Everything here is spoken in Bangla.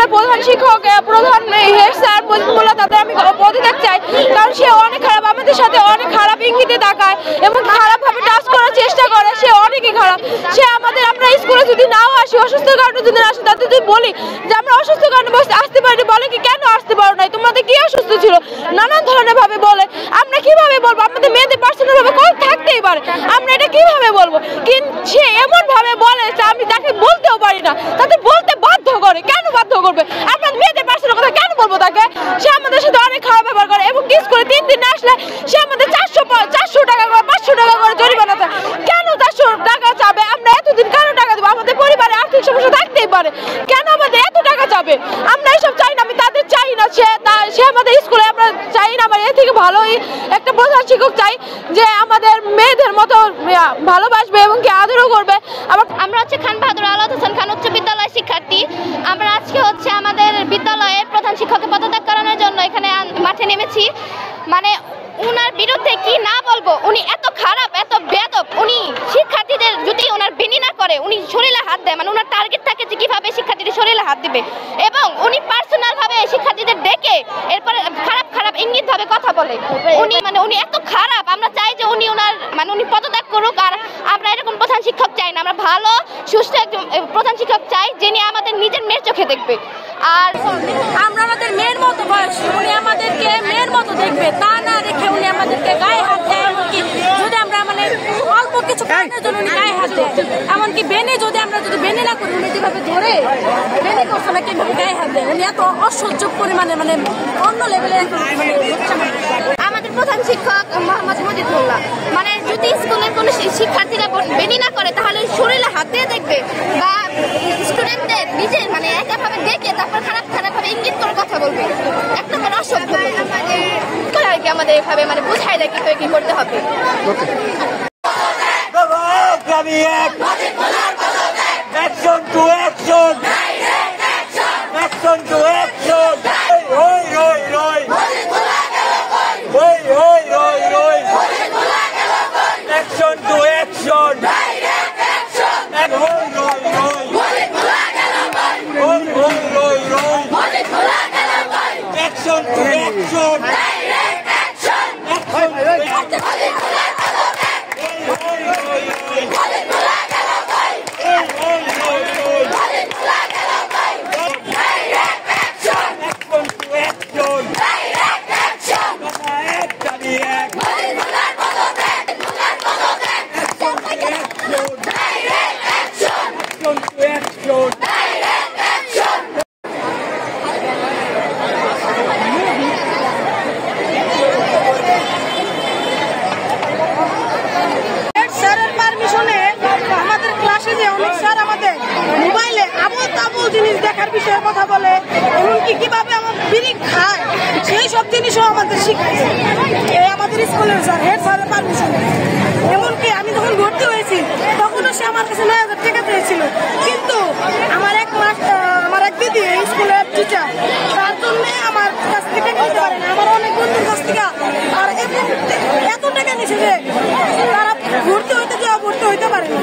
স্কুলের প্রধান শিক্ষক প্রধান হেড স্যার মজিবুল্লাহ তাদের আমি পদত্যাগ চাই, কারণ সে অনেক খারাপ, আমাদের সাথে অনেক খারাপ ইঙ্গিতে তাকায় এবং খারাপভাবে টাচ করার চেষ্টা করে। সে অনেকই খারাপ। সে আমাদের, আমরা স্কুলে যদি নাও আসি, অসুস্থ কারণে যদি আসি, তাদের যদি বলি যে আমরা অসুস্থ কারণে আসতে পারিনি, বলে কি কেন আসতে পারো নাই, তোমাদের কি অসুস্থ ছিল, নানান ধরনের ভাবে বলে। আমরা কিভাবে বলবো? আমাদের মেয়েদের পার্সোনাল ভাবে কল থাকতেই পারে, আমরা এটা কিভাবে বলবো? কিন্তু সে এমন ভাবে বলে যে আমি তাকে বলতেও পারি না, তাদের বলতে বাধ্য করে। কেন বাধ্য করবে? আমরা মেয়েদের পার্সোনাল কথা কেন বলবো তাকে? সে আমাদের সাথে অনেক খারাপ ব্যবহার করে এবং স্কুলে 3 দিন না আসলে সে আমাদের 400 টাকা করে 500 টাকা করে জরিমানা চায়। কেন 400 টাকা চাবে? আমরা এতদিন কেন টাকা দেবো? আমাদের পরিবারে আর্থিক সমস্যা থাকতেই পারে, কেন আমাদের এত টাকা চাবে? আমরা এসব চাই না, আমি তাদের চাই না। সে আমাদের স্কুলে আমরা চাই না, আমার এর থেকে ভালোই একটা প্রধান শিক্ষক চাই যে আমাদের মেয়েদের মতো ভালোবাসবে এবং কি আদরও করবে। আমরা হচ্ছে খান বাহাদুর আলাদ হোসেন খান উচ্চ বিদ্যালয়ের শিক্ষার্থী। আমরা আজকে হচ্ছে আমাদের বিদ্যালয়ের প্রধান শিক্ষককে পদত্যাগ করানোর জন্য এখানে মাঠে নেমেছি। মানে উনার বিরুদ্ধে কি না বলবো, উনি এত খারাপ, এত বেয়াদব। উনি শিক্ষার্থীদের যদি ওনার বেনি না করে উনি শরীরে হাত দেয়, মানে ওনার টার্গেট থাকে যে কিভাবে শিক্ষার্থীদের শরীরে হাত দিবে, এবং উনি পার্সোনাল ভাবে শিক্ষার্থীদের ডেকে এরপরে খারাপ খারাপ ইঙ্গিত ভাবে কথা বলে। উনি এত খারাপ। আমরা চাই যে উনি পদত্যাগ করুক। আর আমরা এরকম প্রধান শিক্ষক চাই না, আমরা ভালো সুস্থ একজন প্রধান শিক্ষক চাই যিনি আমাদের নিজের মেয়ের চোখে দেখবে। আর আমরা আমাদের মেয়ের মতো বয়স, উনি আমাদেরকে মেয়ের মতো দেখবে, তা না দেখে উনি আমাদেরকে গায়ে হাত দেয়। এমনকি যদি আমরা অল্প কিছু কারণের জন্য উনি গায়ে হাত দেয়, এমনকি বেনে আমরা যদি বেনে না করি, উনি যেভাবে ধরে বেনে করছে না, কিভাবে গায়ে হাত দেয়। উনি এত অসহ্য পরিমাণে অন্য লেভেলে। আমাদের প্রধান শিক্ষক মোহাম্মদ মজিবুল্লাহ, মানে যদি স্কুলের কোনো শিক্ষার্থীরা বেনি না করে তাহলে শরীরে হাত দিয়ে দেখবে, বা স্টুডেন্টদের নিজের একাভাবে দেখে তারপর খারাপ ভাবে ইঙ্গিত করে কথা বলবে। একটা অসভ্য আর কি আমাদের এভাবে বুঝাই দেয় কি করতে হবে। জিনিস দেখার বিষয়ে কথা বলে, এমনকি কিভাবে আমার বিড়ি খায় সেই সব জিনিসও আমাদের শিখাইছে আমাদের স্কুলের স্যার, হেড স্যারের পারমিশনে। এমনকি আমি যখন ভর্তি হয়েছি তখনও সে আমার কাছে 9,000 টাকা চেয়েছিল, কিন্তু আমার এক দিদি স্কুলের টিচার, তার জন্য আমার কাছ থেকে নিতে পারে না, আমার অনেক বন্ধুর কাছ থেকে। আর এত টাকা নিচ্ছে যে তারা ভর্তি হইতে পারে না।